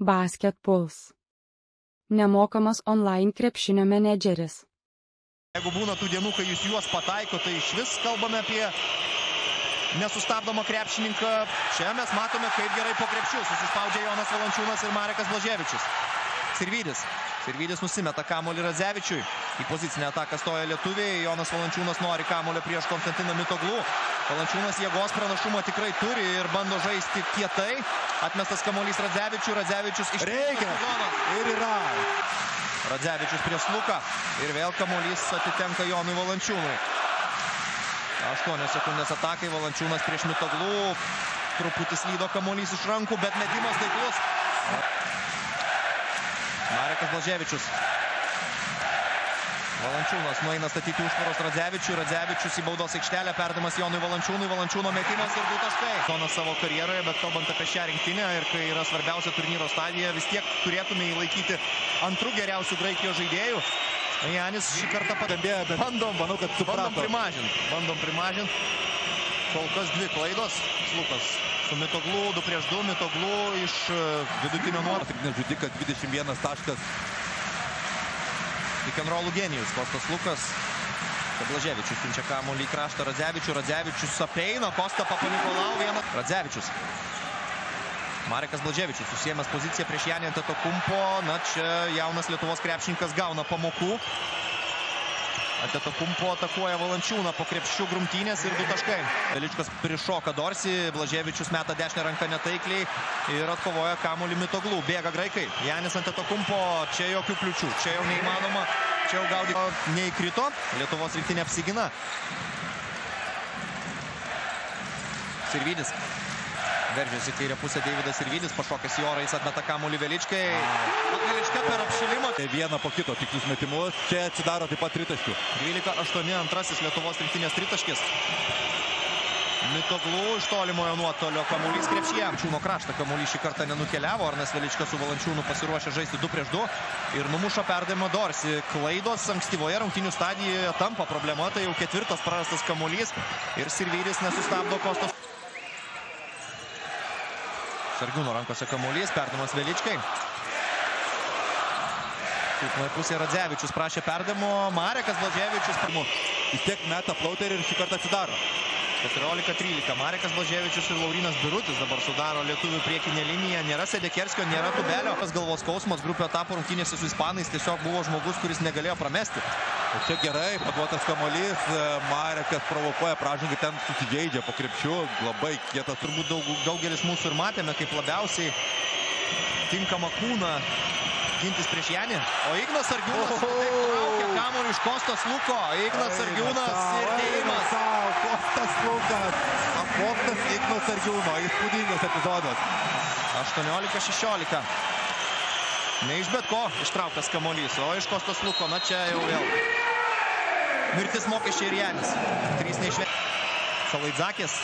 Basketpuls. Nemokamas online krepšinio menedžeris. Jeigu būna tų dienų, kai jūs juos pataiko, tai iš vis kalbame apie nesustabdomą krepšininką. Čia mes matome, kaip gerai po krepšių susispaudžia Jonas Valančiūnas ir Marekas Blaževičius. Sirvydis nusimeta kamuolį Radzevičiui. Į pozicinę ataką stoja lietuviai. Jonas Valančiūnas nori kamuolio prieš Konstantiną Mitoglų. Valančiūnas jėgos pranašumą tikrai turi ir bando žaisti kietai. Atmestas kamuolys Radzevičiui. Radzevičius iš zonos. Ir yra. Radzevičius prieš Luką. Ir vėl kamuolys atitenka Jonui Valančiūnui. 8 sekundės atakai. Valančiūnas prieš Mitoglų. Truputį slydo kamuolys iš rankų, bet metimas taiklus. Marekas Blaževičius. Valančiūnas nueina statyti užtvaros Radzevičiui. Radzevičius į baudos aikštelę, perdamas Jonui Valančiūnui. Valančiūno metimas ir 2 taškai. Jonas savo karjeroje, bet kalbant apie šią rinktinę ir kai yra svarbiausia turnyro stadija, vis tiek turėtume įlaikyti antrų geriausių Graikijos žaidėjų. Janis šį kartą padambėjo, bet manau, kad suprato. Bandom primažint. Kol kas 2 klaidos. Lukas su Mitoglų, 2 prieš 2. Mitoglų iš vidutinio nuotolio. Žudikas 21 taškas. Pikenrolų genijus. Kostas Lukas. Blaževičius siunčia kamuolį į kraštą Radzevičių. Radzevičius apeina. Kosta Papanikolau. Radzevičius. Marekas Blaževičius susiėmęs poziciją prieš Janį Antetokumpo. Na, čia jaunas Lietuvos krepšininkas gauna pamokų. Antetokumpo atakuoja Valančiūną po krepšių grumtynės ir 2 taškai. Veličkas prišoka Dorsį, Blaževičius meta dešinę ranką netaikliai ir atkovoja kamuolį Mitoglų. Bėga graikai. Janis Antetokumpo, čia jokių kliučių, čia jau neįmanoma, čia jau gaudyko neįkrito. Lietuvos rinktinė apsigina. Sirvydis. Veržiasi kairę pusę Deividas Sirvydis, pašokęs į orą, jis atmeta kamuolį Veličkai. Velička per apšilimą. Vieną po kito tikslius metimus, čia atsidaro taip pat tritaškių. 12-8 antrasis Lietuvos rinktinės tritaškis. Mitoglų iš tolimojo nuotolio kamuolys krepšyje. Valančiūno kraštą kamuolys šį kartą nenukeliavo. Arnas Velička su Valančiūnu pasiruošė žaisti 2 prieš 2 ir numuša perdavimą Dorsį. Klaidos ankstyvoje rungtynių stadijoje tampa problema, tai jau 4 prarastas kamuolys ir Sirvydis nesustabdo Kostos. Sargiūno rankose kamuolys, perdavimas Veličkai. Silpnoje pusėje Radzevičius prašė perdavimo, Marekas Blaževičius. Vis tiek meta flauterį ir šį kartą atsidaro. 14-13. Marekas Blaževičius ir Laurinas Birutis dabar sudaro lietuvių priekinę liniją. Nėra Sedekerskio, nėra Tubelio. Galvos skausmas grupio etapo rungtynėse su ispanais. Tiesiog buvo žmogus, kuris negalėjo pramesti. O čia gerai, paduotas kamuolys. Marekas provokuoja pražangą, ten susižeidžia po krepšiu. Labai kietas. Turbūt daugelis mūsų ir matėme, kaip labiausiai tinkamą kūną gintis prieš Janį. O Ignas Sargiūnas traukia kamuolį iš Kostas Luko. Ignas Sargiūnas ir dėjimas. Kostas Lukas. Apvogtas Ignas Sargiūno. Įspūdingas epizodas. 18-16. Ne iš bet ko ištrauktas kamuolys, o iš Kostas Luko. Na čia jau vėl. Mirtis mokesčiai ir Janis. 3 neišvengė. Kalaidzakis.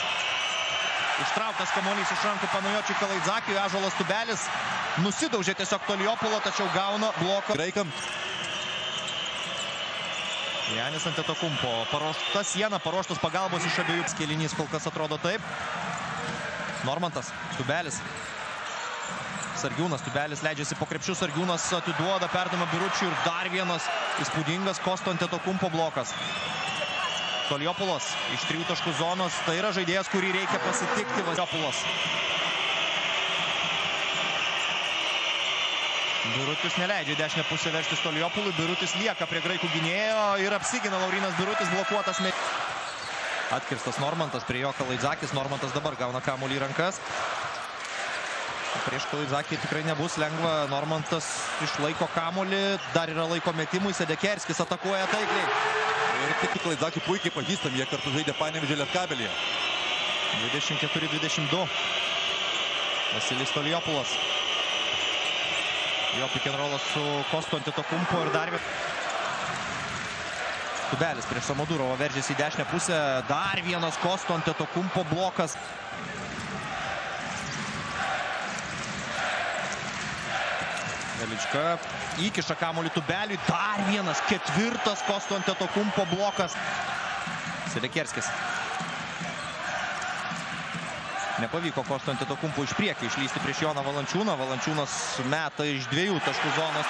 Ištrauktas kamuolys iš rankų Panajočiui Kalaidzakiui. Ąžuolas Tubelis nusidaužė tiesiog Toliopulo, tačiau gauna bloką graikams. Janis Antetokumpo. Paruošta siena, paruoštas pagalbos iš abiejų. Kėlinys kol kas atrodo taip. Normantas, Tubelis. Sargiūnas, Tubelis leidžiasi po krepšių. Sargiūnas atiduoda perdavimą Biručiui ir dar vienas įspūdingas Kosto Antetokumpo blokas. Toliopulas iš 3 taškų zonos. Tai yra žaidėjas, kurį reikia pasitikti. Toliopulas. Birutis neleidžia dešinę pusę veržtis Toliopului. Birutis lieka prie graikų gynėjo ir apsigina Laurinas Birutis, blokuotas. Atkirstas Normantas, prie jo Kalaidzakis. Normantas dabar gauna kamuolį į rankas. Prieš Kalaidzakį tikrai nebus lengva. Normantas išlaiko kamuolį. Dar yra laiko metimui. Sedekerskis atakuoja taikliai. Ir tik Kalaidzakį puikiai pažįstam. Jie kartu žaidė Panevėžio Lietkabelyje. 24-22. Vasilis Toliopulas. Jo pikenrolas su Kostu Antetokumpo ir dar Tubelis prieš Samodurovą veržėsi į dešinę pusę. Dar vienas Kostu Antetokumpo blokas. Velička įkiša kamuolį Tubeliui. Dar vienas 4 Kostu Antetokumpo blokas. Sedekerskis. Nepavyko Kosto Antetokumpo iš priekio išlysti prieš Joną Valančiūną. Valančiūnas meta iš 2 taškų zonos.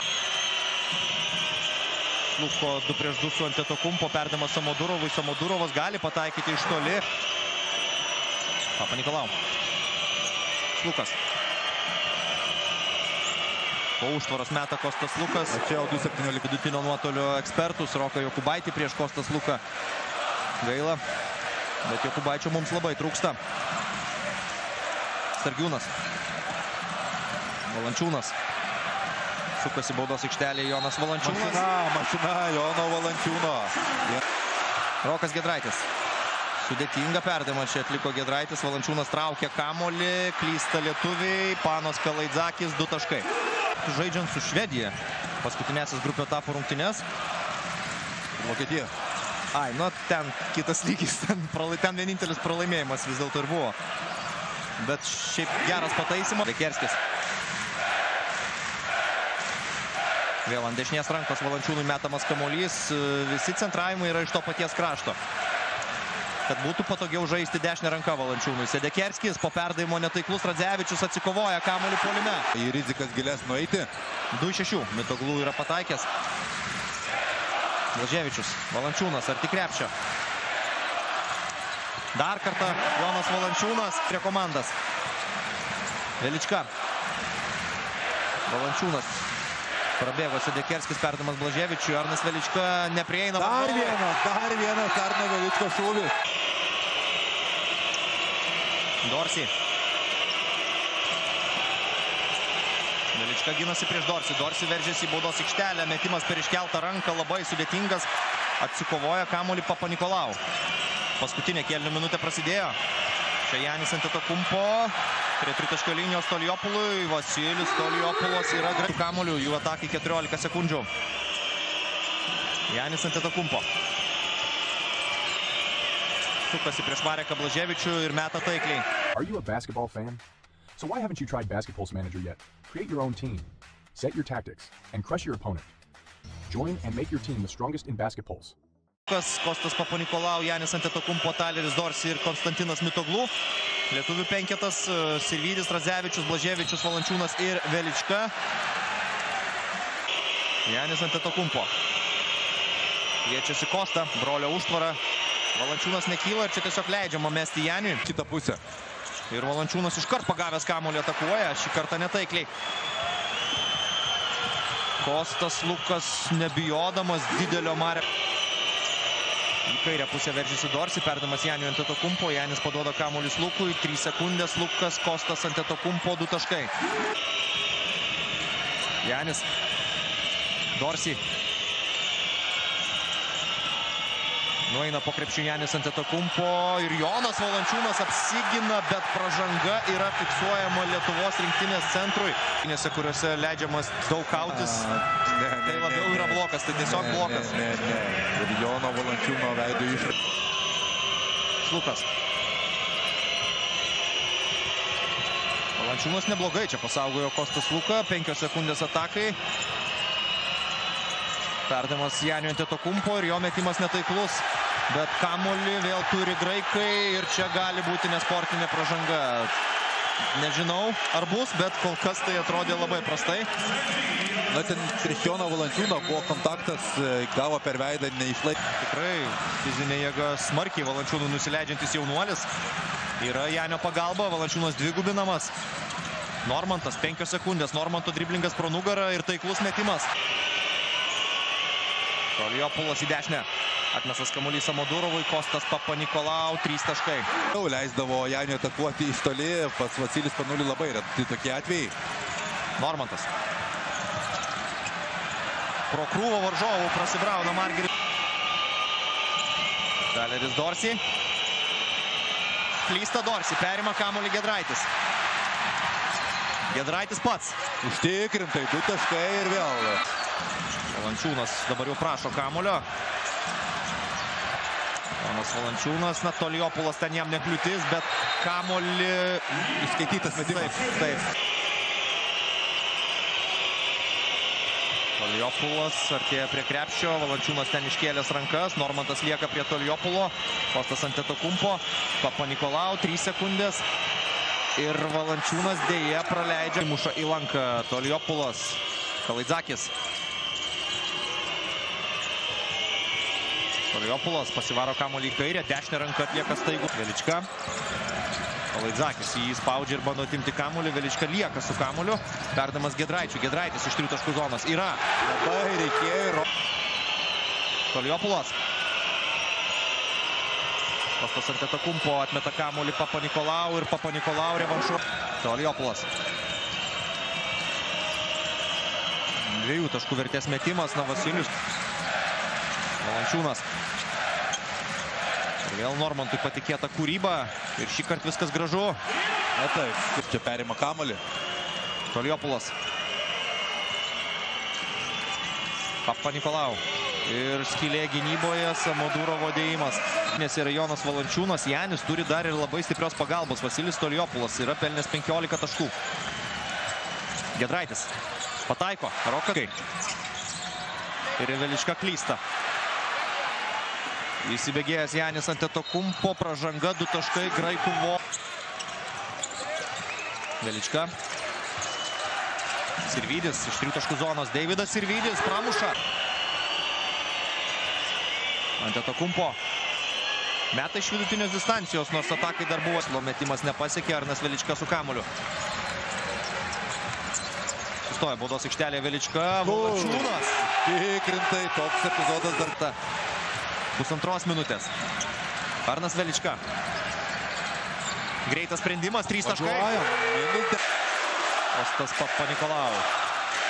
Luko 2-2 su Antetokumpo, perdamas Samodurovui. Samodurovas gali pataikyti iš toli. Papanikolau. Lukas. Po užtvaros meta Kostas Lukas. Čia jau 2-17 vidutinio nuotolio ekspertus. Roką Jokubaitį prieš Kostas Luką. Gaila, bet Jokubaičio mums labai trūksta. Sargiūnas. Valančiūnas. Sukasi baudos aikštelėje Jonas Valančiūnas. Mašina Jono Valančiūno. Rokas Giedraitis. Sudėtinga perdavimą čia atliko Giedraitis. Valančiūnas traukia kamuolį. Klysta lietuviai. Panos Kalaidzakis 2 taškai. Žaidžiant su Švedija. Paskutinėsis grupio etapų rungtynes. Vokietija. Ai, nu ten kitas lygis. Ten vienintelis pralaimėjimas vis dėlto ir buvo. Bet šiaip geras pataisimas. Dekerskis. Vėl ant dešinės rankos Valančiūnui metamas kamuolys. Visi centravimai yra iš to paties krašto. Kad būtų patogiau žaisti dešinę ranką Valančiūnui. Sedekerskis po perdavimo netaiklus Radzevičius atsikovoja kamuolį puolime. Į rizikas gilės nueiti. 2-6. Mitoglų yra pataikęs. Blaževičius. Valančiūnas arti krepšio. Dar kartą Jonas Valančiūnas prie komandas. Velička. Valančiūnas. Prabėgo Sedekerskis, perdamas Blaževičiui. Arnas Velička neprieina. Dar vienas Arno Veličko šūvis. Dorsi. Velička ginasi prieš Dorsi. Dorsi veržiasi į baudos aikštelę. Metimas per iškeltą ranką labai sudėtingas. Atsikovoja kamuolį Papanikolau. Paskutinė kėlinio minutė prasidėjo. Čia Janis Antetokumpo. Prie tritaškio linijos Stoliopului. Vasilis Stoliopulas yra greit kamuolių. Jų atakai 14 sekundžių. Janis Antetokumpo. Sukasi prieš Mareką Blaževičių ir meta taikliai. Are you a basketball fan? So why haven't you tried Basketpulse Manager yet? Create your own team, set your tactics, and crush your opponent. Join and make your team the strongest in Basketpulse. Kostas Papanikolau, Janis Antetokumpo, Taleris Dorsi ir Konstantinas Mitoglų. Lietuvių penketas, Sirvydis, Radzevičius, Blaževičius, Valančiūnas ir Velička. Janis Antetokumpo. Kviečiasi Kostą, brolio užtvarą. Valančiūnas nekyla ir čia tiesiog leidžiama mesti Janiui. Kitą pusę. Ir Valančiūnas iškart pagavęs kamuolį atakuoja, šį kartą netaikliai. Kostas Lukas nebijodamas didelio Marekos. Į kairę pusę veržiasi Dorsi, perdamas Janiui Antetokumpo. Janis paduoda kamuolį Lukui, 3 sekundės. Lukas, Kostas Antetokumpo, 2 taškai. Janis. Dorsi. Nueina po krepšių Janis Antetokumpo ir Jonas Valančiūnas apsigina, bet pražanga yra fiksuojama Lietuvos rinktinės centrui. Rinktinėse, kuriuose leidžiamas daug kautis, tai labiau yra blokas, tai tiesiog blokas. Ir Jono Valančiūno veido iš... Lukas. Valančiūnas neblogai čia pasaugojo Kostas Luką, 5 sekundės atakai. Perdavimas Janiui Antetokumpo ir jo metimas netaiklus. Bet kamuolį vėl turi graikai ir čia gali būti nesportinė pražanga. Nežinau, ar bus, bet kol kas tai atrodė labai prastai. Na, ten prieš Joną Valančiūną buvo kontaktas, gavo per veidą, neišlaikė. Tikrai fizinė jėga smarkiai Valančiūnų nusileidžiantis jaunuolis. Yra Janio pagalba, Valančiūnas dvigubinamas. Normantas, 5 sekundės, Normanto driblingas pro nugarą ir taiklus metimas. Stoliopulas į dešinę. Atmestas kamuolys Samodurovui, Kostas Papanikolau, 3 taškai. Jau leisdavo Janio atakuoti iš toli, pats Vasilis Panulį labai reti tokie atvejai. Normantas. Pro krūvą varžovų prasibrauna Margiris. Taleris Dorsi. Klysta Dorsi, perima kamuolį Giedraitis. Giedraitis pats. Užtikrintai, 2 taškai ir vėl. Valančiūnas dabar jau prašo kamuolio. Jonas Valančiūnas, Stoliopulas ten jam nekliūtis, bet kamuolį įskaitytas metimas. Taip. Stoliopulas artėja prie krepšio, Valančiūnas ten iškėlęs rankas, Normantas lieka prie Stoliopulo, Kostas Antetokumpo, Papanikolau, 3 sekundės. Ir Valančiūnas dėja praleidžia. Muša į lanką Toliopulas. Kalaidzakis. Toliopulas pasivaro kamuolį į kairę. Dešinę ranką atlieka staigų. Velička. Kalaidzakis jį spaudžia ir bando atimti kamuolį. Velička lieka su kamuoliu. Perdamas Giedraičiui. Giedraitis iš 3 taškų zonos. Yra. Labai reikėjo. Toliopulas. Kostas Antetokumpo atmeta kamuolį Papa Nikolau ir Papa Nikolau revanšu. Toliopulas. 2 taškų vertės metimas. Vasilijus. Valančiūnas. Ir vėl Normantui patikėta kūryba. Ir šį kartą viskas gražu. Na taip, čia perima kamuolį. Toliopulas. Papa Nikolau. Ir skylė gynyboje, Samodurovo dėjimas. Nes yra Jonas Valančiūnas, Janis turi dar ir labai stiprios pagalbos. Vasilijus Toliopulas yra pelnęs 15 taškų. Giedraitis pataiko, Rokai. Ir Velička klysta. Įsibėgėjęs Janis Antetokumpo, pražanga, 2 taškai, graikų vo. Velička. Sirvydis iš 3 taškų zonos. Deividas Sirvydis pramuša. Antetokumpo meta iš vidutinės distancijos, nors atakai dar buvo. Metimas nepasiekė, Arnas Velička su kamuoliu. Sustoja baudos aikštelėje Velička. Valančiūnas. Tikrintai, toks epizodas dar ta. 1,5 minutės. Arnas Velička. Greitas sprendimas, 3 taškai. Kostas Papa Nikolau.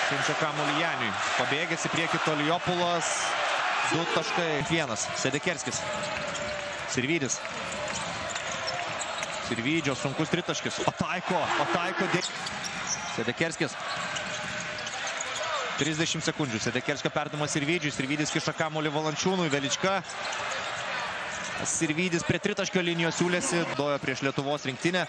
Siunčia kamuolį Janiui. Pabėgęs į priekį Toliopulas. 2 taškai. 1. Sedekerskis. Sirvydis. Sirvydžio sunkus 3 taškis. Pataiko. Sedekerskis. 30 sekundžių. Sedekerskio perdamas Sirvydžiui. Sirvydis kiša kamuolį Valančiūnui. Velička. Sirvydis prie 3 taškio linijos siūlėsi. Dojo prieš Lietuvos rinktinę.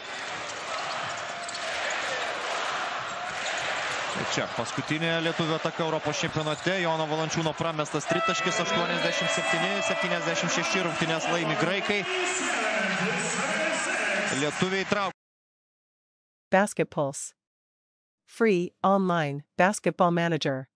Čia paskutinė lietuvio ataka Europos čempionate. Jono Valančiūno pramestas 3 taškis, 87-76 rungtynės laimi graikai. Lietuviai traukia. Basketpulse. Free online basketball manager.